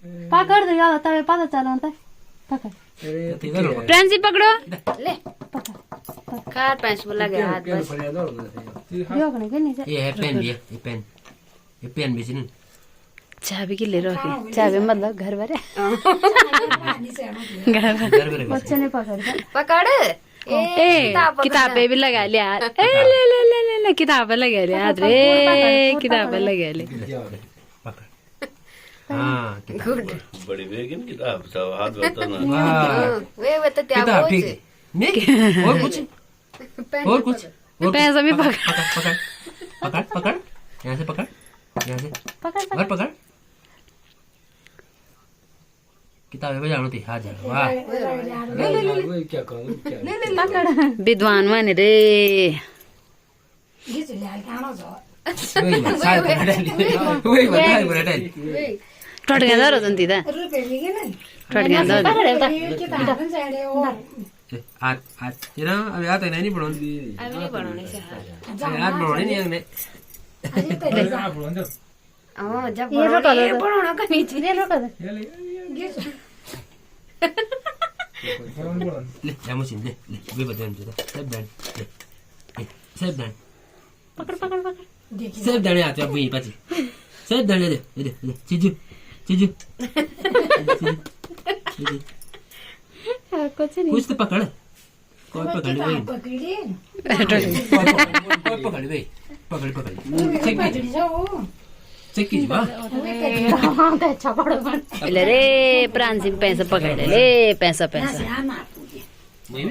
पकड़ दे यार तवे पता चला था पकड़ प्रांसी पकड़ो ले कार पैंस बोला गया हाथ बस यो कने के नहीं ये है पेन भी है ये पेन भी है चाबी के ले रखे चाबी मतलब घर भरे घर पर बच्चे ने पकड़ पकड़ ए किताबें भी लगा लिया ए ले ले ले ले ले किताबें लगा लिया रे किताबें लगा ले हां गुड बड़ी बेगिन किताब सब हाथ होता ना वे तो क्या किताब बोल ठीक है नहीं और कुछ पैसा भी पकड़ पकड़ पकड़ पकड़ यहाँ से पकड़ यहाँ से पकड़ और पकड़ किताबें बजानो थी हाथ जा वाह विद्वान माने रे वही बता टटका दरो जंती दा टटका दरो आज आज ये ना अभी आता नहीं पढ़ों अभी नहीं पढ़ाने से आज पढ़ोने नहीं आने हां जब ये रोका दे पढ़ाना का नीचे ये रोका दे ले या मुझे ले ले वे बता मुझे सेफ बैंड ले सेफ बैंड पकड़ पकड़ पकड़ सेफ बैंड आते अब वही पाची सेफ बैंड ले ले ले चीजू चीजू कुछ नहीं कुछ तो पकड़ कोई पकड़ वही पकड़ वही पकड़ पकड़ चेक कीजिए वाह हां तो अच्छा पकड़ ले रे प्रांसी पैसा पकड़ ले पैसा पैसा वही